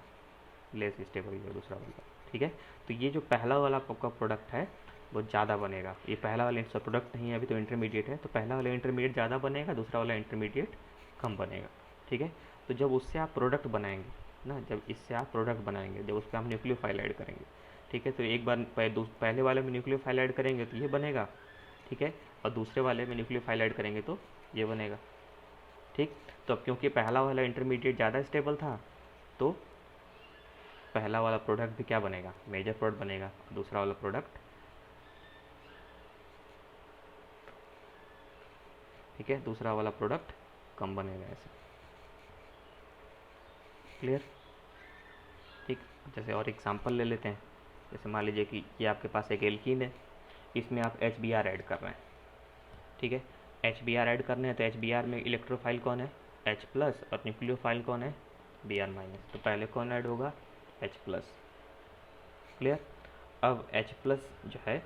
लेस स्टेबल हुआ दूसरा वाला। ठीक है, तो ये जो पहला वाला आपका प्रोडक्ट है वो ज़्यादा बनेगा। ये पहला वाला इसका प्रोडक्ट नहीं है अभी, तो इंटरमीडिएट है, तो पहला वाला इंटरमीडिएट ज़्यादा बनेगा, दूसरा वाला इंटरमीडिएट कम बनेगा। ठीक है, तो जब उससे आप प्रोडक्ट बनाएंगे ना, जब इससे आप प्रोडक्ट बनाएंगे, जब उस पर हम न्यूक्लियोफाइल ऐड करेंगे, ठीक है, तो एक बार पहले वाले में न्यूक्लियोफाइल ऐड करेंगे तो ये बनेगा, ठीक है, और दूसरे वाले में न्यूक्लियोफाइल ऐड करेंगे तो ये बनेगा। ठीक, तो अब क्योंकि पहला वाला इंटरमीडिएट ज़्यादा स्टेबल था तो पहला वाला प्रोडक्ट भी क्या बनेगा? मेजर प्रोडक्ट बनेगा, दूसरा वाला प्रोडक्ट, ठीक है, दूसरा वाला प्रोडक्ट कम बनेगा। ऐसे क्लियर? ठीक, जैसे और एग्जांपल ले लेते हैं, जैसे मान लीजिए कि ये आपके पास एक एल्कीन है, इसमें आप HBr ऐड कर रहे हैं। ठीक है, HBr ऐड करने हैं तो HBr में इलेक्ट्रोफाइल कौन है? H+, और न्यूक्लियोफाइल कौन है? Br माइनस, तो पहले कौन ऐड होगा, H प्लस। क्लियर। अब H प्लस जो है,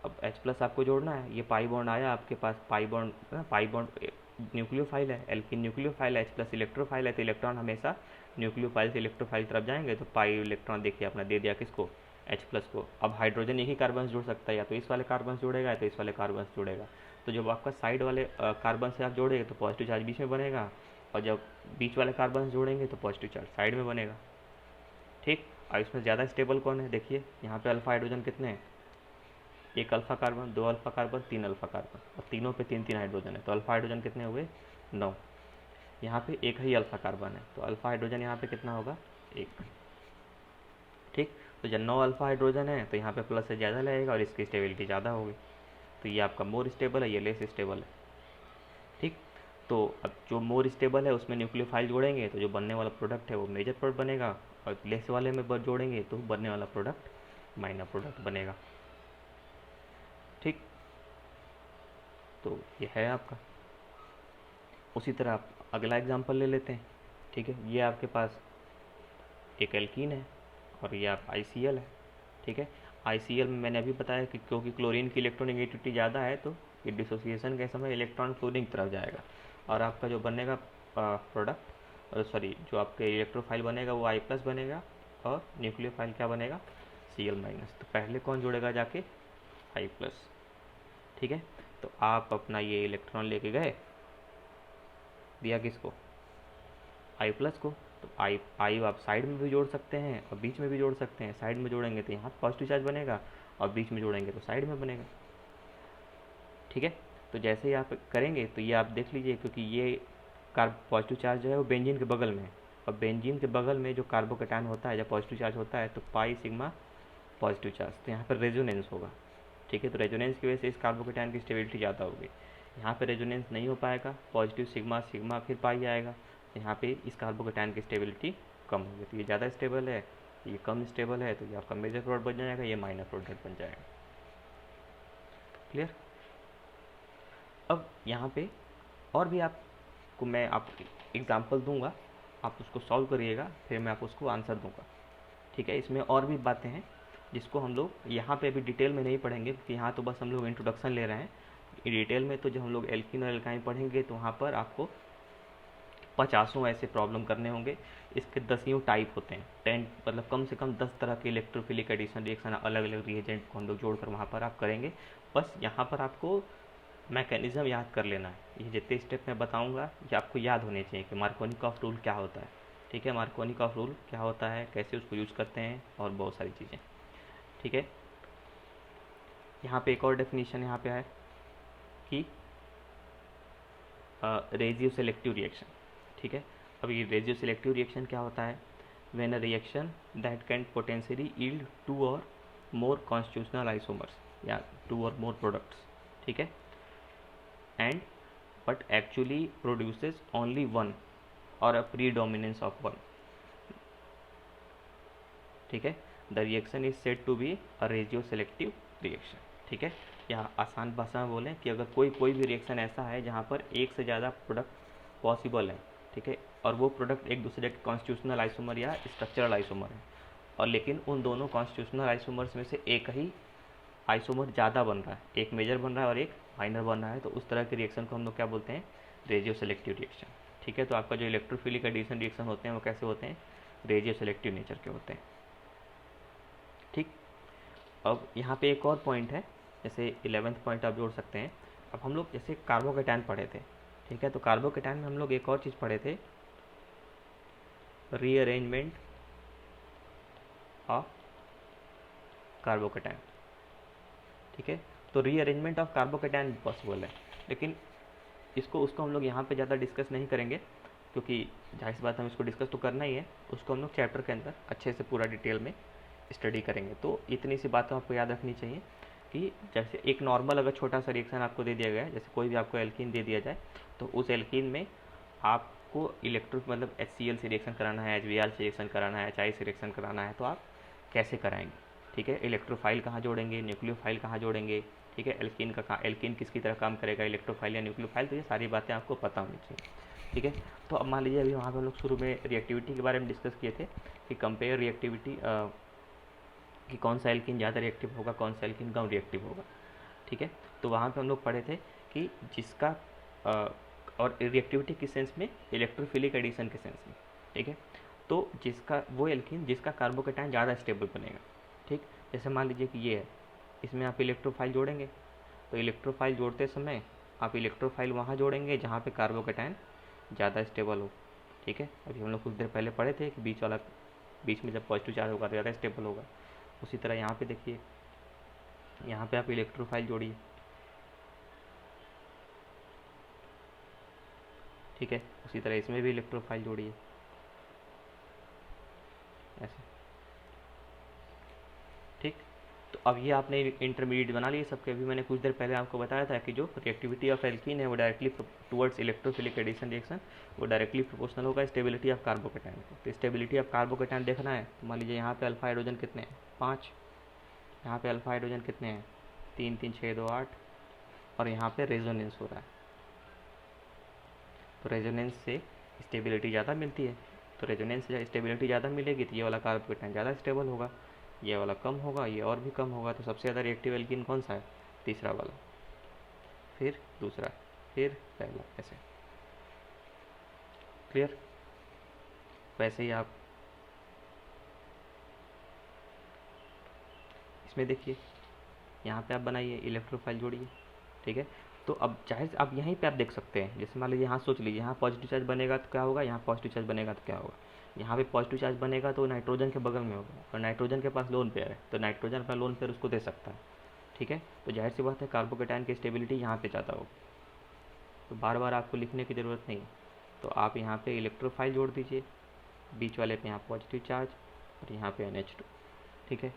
अब H प्लस आपको जोड़ना है, ये पाई बॉन्ड आया आपके पास, पाई बॉन्ड ना, पाई बॉन्ड न्यूक्लियोफाइल है, एल्किन न्यूक्लियोफाइल है, H प्लस इलेक्ट्रोफाइल है, तो इलेक्ट्रॉन हमेशा न्यूक्लियोफाइल से इलेक्ट्रोफाइल तरफ जाएंगे, तो पाई इलेक्ट्रॉन देखिए अपना दे दिया किसको, H प्लस को। अब हाइड्रोजन एक ही कार्बन जोड़ सकता है, या तो इस वाले कार्बन जोड़ेगा या तो इस वाले कार्बन जोड़ेगा। तो जब आपका साइड वाले कार्बन से आप जोड़ेंगे तो पॉजिटिव चार्ज बीच में बनेगा, और जब बीच वाले कार्बन जोड़ेंगे तो पॉजिटिव चार्ज साइड में बनेगा। ठीक। और इसमें ज़्यादा स्टेबल कौन है, देखिए यहाँ पे अल्फा हाइड्रोजन कितने हैं, एक अल्फा कार्बन, दो अल्फा कार्बन, तीन अल्फा कार्बन, और तीनों पे तीन तीन हाइड्रोजन है, तो अल्फा हाइड्रोजन कितने हुए, 9। यहाँ पे एक ही अल्फा कार्बन है, तो अल्फा हाइड्रोजन यहाँ पे कितना होगा, 1। ठीक। तो जब 9 अल्फा हाइड्रोजन है तो यहाँ पे प्लस से ज़्यादा लगेगा और इसकी स्टेबिलिटी ज़्यादा होगी, तो ये आपका मोर स्टेबल है, ये लेस स्टेबल है। ठीक। तो अब जो मोर स्टेबल है उसमें न्यूक्लियोफाइल जोड़ेंगे तो जो बनने वाला प्रोडक्ट है वो मेजर प्रोडक्ट बनेगा, और लेस वाले में जोड़ेंगे तो बनने वाला प्रोडक्ट माइनर प्रोडक्ट बनेगा। ठीक। तो ये है आपका। उसी तरह आप अगला एग्जांपल ले लेते हैं। ठीक है, ये आपके पास एक एल्कीन है और ये आप ICl है। ठीक है, ICl में मैंने अभी बताया कि क्योंकि क्लोरीन की इलेक्ट्रोनेगेटिविटी ज़्यादा है तो ये डिसोसिएशन के समय इलेक्ट्रॉन क्लोरीन की तरफ जाएगा, और आपका जो बनेगा प्रोडक्ट, सॉरी जो आपके इलेक्ट्रोफाइल बनेगा वो I प्लस बनेगा, और न्यूक्लियोफाइल क्या बनेगा, Cl माइनस। तो पहले कौन जुड़ेगा जाके, I प्लस। ठीक है, तो आप अपना ये इलेक्ट्रॉन लेके गए, दिया किसको, I प्लस को। तो आई आप साइड में भी जोड़ सकते हैं और बीच में भी जोड़ सकते हैं। साइड में जोड़ेंगे तो यहाँ पॉजिटिव चार्ज बनेगा, और बीच में जोड़ेंगे तो साइड में बनेगा। ठीक है, तो जैसे ही आप करेंगे तो ये आप देख लीजिए, क्योंकि ये पॉजिटिव चार्ज जो है वो बेंजीन के बगल में है, और बेंजीन के बगल में जो कार्बोकेटायन होता है जब पॉजिटिव चार्ज होता है तो पाई सिग्मा पॉजिटिव चार्ज, तो यहाँ पर रेजोनेंस होगा। ठीक है, तो रेजोनेंस की वजह से इस कार्बोकेटायन की स्टेबिलिटी ज़्यादा होगी। यहाँ पे रेजोनेंस नहीं हो पाएगा, पॉजिटिव सिग्मा सिग्मा फिर पाई आएगा, यहाँ पे इस कार्बोकेटायन की स्टेबिलिटी कम होगी, तो ये ज़्यादा स्टेबल है, ये कम स्टेबल है, तो ये आपका मेजर प्रोडक्ट बन जाएगा, ये माइनर प्रोडक्ट बन जाएगा। क्लियर। अब यहाँ पे और भी आपको मैं एग्जांपल दूंगा, आप उसको सॉल्व करिएगा, फिर मैं आपको उसको आंसर दूंगा। ठीक है, इसमें और भी बातें हैं जिसको हम लोग यहाँ पे अभी डिटेल में नहीं पढ़ेंगे, क्योंकि यहाँ तो बस हम लोग इंट्रोडक्शन ले रहे हैं। डिटेल में तो जब हम लोग एल्कीन और एल्काइन पढ़ेंगे तो वहाँ पर आपको 50 ऐसे प्रॉब्लम करने होंगे। इसके 10 टाइप होते हैं, 10 मतलब कम से कम 10 तरह के इलेक्ट्रोफिलिक एडिशन रिएक्शन अलग अलग रिएजेंट को हम लोग जोड़कर वहाँ पर आप करेंगे। बस यहाँ पर आपको मैकेनिज़्म याद कर लेना है, ये जितने स्टेप मैं बताऊँगा ये आपको याद होने चाहिए कि मार्कोनिकॉफ रूल क्या होता है। ठीक है, मार्कोनिकॉफ रूल क्या होता है, कैसे उसको यूज़ करते हैं, और बहुत सारी चीज़ें। ठीक है, यहाँ पे एक और डेफिनेशन यहाँ पे है कि रेजियो सेलेक्टिव रिएक्शन। ठीक है, अब ये रेजियो सेलेक्टिव रिएक्शन क्या होता है, when a reaction that can potentially yield 2 और मोर कॉन्स्टिट्यूशनल आइसोमर्स या 2 और मोर प्रोडक्ट्स। ठीक है, and but actually produces only 1 और अ प्रीडोमिनेंस ऑफ 1। ठीक है, the reaction is said to be a regioselective reaction. ठीक है, या आसान भाषा में बोलें कि अगर कोई भी रिएक्शन ऐसा है जहाँ पर एक से ज़्यादा प्रोडक्ट पॉसिबल है, ठीक है, और वो प्रोडक्ट एक दूसरे के कॉन्स्टिट्यूशनल आइसोमर या स्ट्रक्चरल आइसोमर है, और लेकिन उन दोनों कॉन्स्टिट्यूशनल आइसोमर्स में से एक ही आइसोमर ज़्यादा बन रहा है, एक मेजर बन रहा है और एक माइनर बन रहा है, तो उस तरह के रिएक्शन को हम लोग क्या बोलते हैं, रेजियो सेलेक्टिव रिएक्शन। ठीक है, तो आपका जो इलेक्ट्रोफिलिक एडिशन रिएक्शन होते हैं वो कैसे होते हैं, रेजियो सेलेक्टिव नेचर के होते हैं। ठीक, अब यहाँ पे एक और पॉइंट है, जैसे 11th पॉइंट आप जोड़ सकते हैं। अब हम लोग जैसे कार्बोकेटायन पढ़े थे, ठीक है, तो कार्बोकेटायन में हम लोग एक और चीज़ पढ़े थे, रीअरेंजमेंट ऑफ कार्बोकेटायन। ठीक है, तो रीअरेंजमेंट ऑफ कार्बोकेटायन पॉसिबल है, लेकिन उसको हम लोग यहाँ पे ज़्यादा डिस्कस नहीं करेंगे, क्योंकि जाहिर सी बात हम इसको डिस्कस तो करना ही है, उसको हम लोग चैप्टर के अंदर अच्छे से पूरा डिटेल में स्टडी करेंगे। तो इतनी सी बातें आपको याद रखनी चाहिए कि जैसे एक नॉर्मल अगर छोटा सा रिएक्शन आपको दे दिया गया है, जैसे कोई भी आपको एल्कीन दे दिया जाए, तो उस एल्कीन में आपको इलेक्ट्रो मतलब HCl से रिएक्शन कराना है, HBr से रिएक्शन कराना है, HI से रिएक्शन कराना है, तो आप कैसे कराएंगे। ठीक है, इलेक्ट्रोफाइल कहाँ जोड़ेंगे, न्यूक्लियोफाइल कहाँ जोड़ेंगे, ठीक है, एल्कीन किसकी तरह काम करेगा, इलेक्ट्रोफाइल या न्यूक्लियोफाइल, तो ये सारी बातें आपको पता होनी चाहिए। ठीक है। तो अब मान लीजिए अभी वहाँ पे हम लोग शुरू में रिएक्टिविटी के बारे में डिस्कस किए थे कि कंपेयर रिएक्टिविटी, कि कौन सा एल्कीन ज़्यादा रिएक्टिव होगा, कौन सा एल्कीन कम रिएक्टिव होगा। ठीक है। तो वहाँ पे हम लोग पढ़े थे कि जिसका और रिएक्टिविटी किस सेंस में, इलेक्ट्रोफिलिक एडिशन के सेंस में। ठीक है। तो जिसका वो एल्कीन जिसका कार्बोकेटायन ज़्यादा स्टेबल बनेगा। ठीक। जैसे मान लीजिए कि ये है, इसमें आप इलेक्ट्रोफाइल जोड़ेंगे, तो इलेक्ट्रोफाइल जोड़ते समय आप इलेक्ट्रोफाइल वहाँ जोड़ेंगे जहाँ पे कार्बोकेटायन ज़्यादा स्टेबल हो। ठीक है। अभी हम लोग कुछ देर पहले पढ़े थे कि बीच में जब पॉजिटिव चार्ज होगा तो ज़्यादा स्टेबल होगा। उसी तरह यहाँ पे देखिए, यहाँ पे आप इलेक्ट्रोफाइल जोड़िए। ठीक है। उसी तरह इसमें भी इलेक्ट्रोफाइल जोड़िए, ऐसे। ठीक। तो अब ये आपने इंटरमीडिएट बना लिए सबके। अभी मैंने कुछ देर पहले आपको बताया था कि जो रिएक्टिविटी ऑफ एल्कीन है वो directly towards electrophilic addition reaction वो डायरेक्टली प्रोपोर्शनल होगा स्टेबिलिटी ऑफ कार्बोकेटायन को। तो स्टेबिलिटी ऑफ कार्बोकेटायन देखना है तो मान लीजिए यहाँ पे अल्फा हाइड्रोजन कितने हैं, 5। यहाँ पे अल्फा हाइड्रोजन कितने हैं, 3 3 6 2 8। और यहाँ पे रेजोनेंस हो रहा है, तो रेजोनेंस से स्टेबिलिटी ज़्यादा मिलती है। तो रेजोनेंस से स्टेबिलिटी ज़्यादा मिलेगी तो ये वाला कार्बोकेटायन ज़्यादा स्टेबल होगा, ये वाला कम होगा, ये और भी कम होगा। तो सबसे ज़्यादा रिएक्टिव एल्कीन कौन सा है, तीसरा वाला, फिर दूसरा, फिर पहला, ऐसे। क्लियर। वैसे ही आप इसमें देखिए, यहाँ पे आप बनाइए, इलेक्ट्रोफाइल जोड़िए। ठीक है। तो अब चाहे अब यहीं पे आप देख सकते हैं, जैसे मान लीजिए यहाँ सोच लीजिए, यहाँ पॉजिटिव चार्ज बनेगा तो क्या होगा, यहाँ पॉजिटिव चार्ज बनेगा तो क्या होगा। यहाँ पे पॉजिटिव चार्ज बनेगा तो नाइट्रोजन के बगल में होगा, और नाइट्रोजन के पास लोन पेयर है, तो नाइट्रोजन अपना लोन पेयर उसको दे सकता है। ठीक है। तो जाहिर सी बात है कार्बोकेटायन की स्टेबिलिटी यहाँ पे ज़्यादा होगी। तो बार बार आपको लिखने की ज़रूरत नहीं है। तो आप यहाँ पे इलेक्ट्रोफाइल जोड़ दीजिए, बीच वाले पे यहाँ पॉजिटिव चार्ज और यहाँ पे NH2। ठीक है।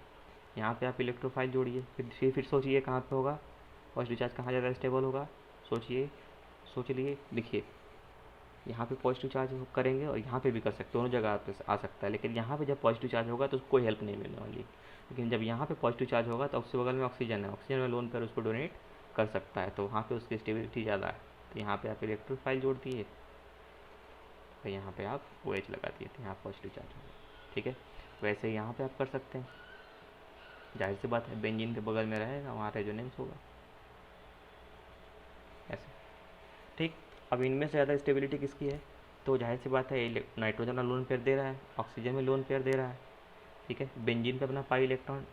यहाँ पे आप इलेक्ट्रोफाइल जोड़िए, फिर सोचिए कहाँ पे होगा पॉजिटिव चार्ज, कहाँ ज़्यादा स्टेबल होगा। सोचिए, सोच लिए, लिखिए। यहाँ पे पॉजिटिव चार्ज करेंगे और यहाँ पे भी कर सकते, दोनों जगह आप आ सकता है। लेकिन यहाँ पे जब पॉजिटिव चार्ज होगा तो उसको कोई हेल्प नहीं मिलने वाली। लेकिन जब यहाँ पे पॉजिटिव चार्ज होगा तो उसके बगल में ऑक्सीजन है, ऑक्सीजन में लोन पर उसको डोनेट कर सकता है, तो वहाँ पे उसकी स्टेबिलिटी ज़्यादा है। तो यहाँ पे आप इलेक्ट्रोफाइल जोड़ दिए, तो यहाँ पे आप OH लगा दिए, तो यहाँ पॉजिटिव चार्ज होगा। ठीक है। वैसे ही यहाँ पे आप कर सकते हैं, जाहिर सी बात है बेंजीन के बगल में रहेगा, वहाँ रेजोनेंस होगा, ऐसे। ठीक। अब इनमें से ज़्यादा स्टेबिलिटी किसकी है, तो जाहिर सी बात है नाइट्रोजन में लोन पेयर दे रहा है, ऑक्सीजन में लोन पेयर दे रहा है। ठीक है। बेंजीन पे अपना पाई इलेक्ट्रॉन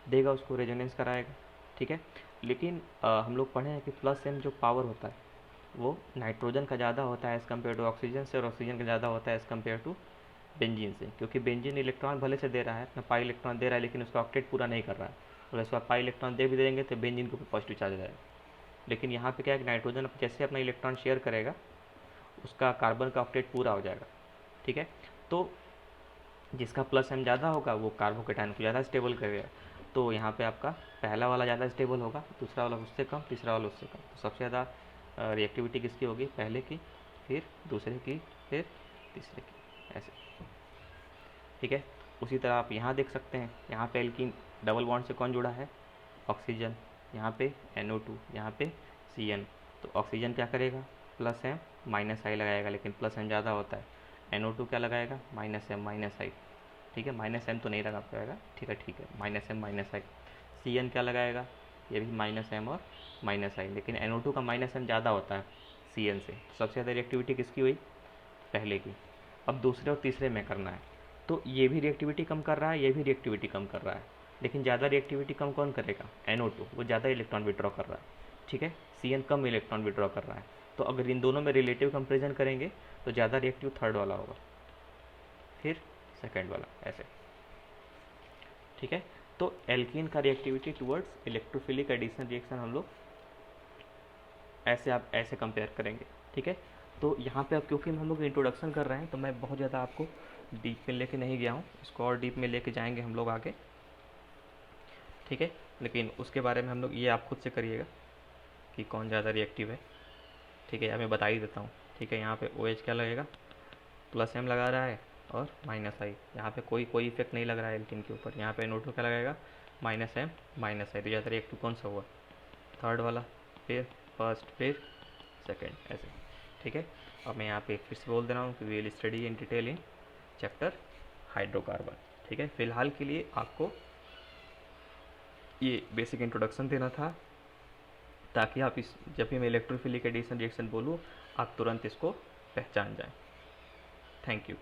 देगा, उसको रेजोनेंस कराएगा। ठीक है। लेकिन हम लोग पढ़े हैं कि +M जो पावर होता है वो नाइट्रोजन का ज़्यादा होता है एज़ कम्पेयर टू ऑक्सीजन से, और ऑक्सीजन का ज़्यादा होता है एज़ कम्पेयर टू बेंजीन से। क्योंकि बेंजीन इलेक्ट्रॉन भले से दे रहा है, अपना पाई इलेक्ट्रॉन दे रहा है, लेकिन उसका ऑक्टेट पूरा नहीं कर रहा है। और ऐसे आप पाई इलेक्ट्रॉन दे भी देंगे तो बेंजीन के ऊपर पॉजिटिव चार्ज रहेगा। लेकिन यहाँ पे क्या है, नाइट्रोजन जैसे अपना इलेक्ट्रॉन शेयर करेगा उसका कार्बन का ऑक्टेट पूरा हो जाएगा। ठीक है। तो जिसका +M ज़्यादा होगा वो कार्बोकेटायन को ज़्यादा स्टेबल करेगा। तो यहाँ पे आपका पहला वाला ज़्यादा स्टेबल होगा, दूसरा वाला उससे कम, तीसरा वाला उससे कम। तो सबसे ज़्यादा रिएक्टिविटी किसकी होगी, पहले की, फिर दूसरे की, फिर तीसरे की, ऐसे। ठीक है। उसी तरह आप यहाँ देख सकते हैं, यहाँ पे एल्कीन डबल बॉन्ड से कौन जुड़ा है, ऑक्सीजन। यहाँ पे NO2, यहाँ पे CN। तो ऑक्सीजन क्या करेगा, +M -I लगाएगा, लेकिन +M ज़्यादा होता है। NO2 क्या लगाएगा, -M -I। ठीक है। -M तो नहीं लगा पाएगा, ठीक है, -M -I। CN क्या लगाएगा, ये भी -M और -I, लेकिन NO2 का -M ज़्यादा होता है CN से। सबसे ज़्यादा रिएक्टिविटी किसकी हुई, पहले की। अब दूसरे और तीसरे में करना है, तो ये भी रिएक्टिविटी कम कर रहा है, ये भी रिएक्टिविटी कम कर रहा है, लेकिन ज़्यादा रिएक्टिविटी कम कौन करेगा, NO2, वो ज़्यादा इलेक्ट्रॉन विड्रॉ कर रहा है। ठीक है। CN कम इलेक्ट्रॉन विड्रॉ कर रहा है। तो अगर इन दोनों में रिलेटिव कंपेरिजन करेंगे तो ज़्यादा रिएक्टिव थर्ड वाला होगा, फिर सेकेंड वाला, ऐसे। ठीक है। तो एल्कीन का reactivity towards electrophilic addition reaction हम लोग ऐसे आप ऐसे कंपेयर करेंगे। ठीक है। तो यहाँ पे अब क्योंकि हम लोग इंट्रोडक्शन कर रहे हैं तो मैं बहुत ज़्यादा आपको डीप में लेके नहीं गया हूँ, इसको और डीप में लेके जाएंगे हम लोग आगे। ठीक है। लेकिन उसके बारे में हम लोग ये आप खुद से करिएगा कि कौन ज़्यादा रिएक्टिव है। ठीक है। या मैं बता ही देता हूँ। ठीक है। यहाँ पे OH क्या लगेगा, +M लगा रहा है और -I। यहाँ पे कोई इफेक्ट नहीं लग रहा है एल्कीन के ऊपर। यहाँ पे NO2 क्या लगेगा, -M -I। तो ज़्यादा रिएक्टिव कौन सा हुआ, थर्ड वाला, फिर फर्स्ट, फिर सेकेंड, ऐसे। ठीक है। अब मैं यहाँ पे फिर से बोल दे रहा हूँ कि we will study in detail in chapter hydrocarbon. ठीक है, फिलहाल के लिए आपको ये बेसिक इंट्रोडक्शन देना था, ताकि आप इस जब भी मैं इलेक्ट्रोफिलिक एडिशन रिएक्शन बोलूँ आप तुरंत इसको पहचान जाएं। Thank you.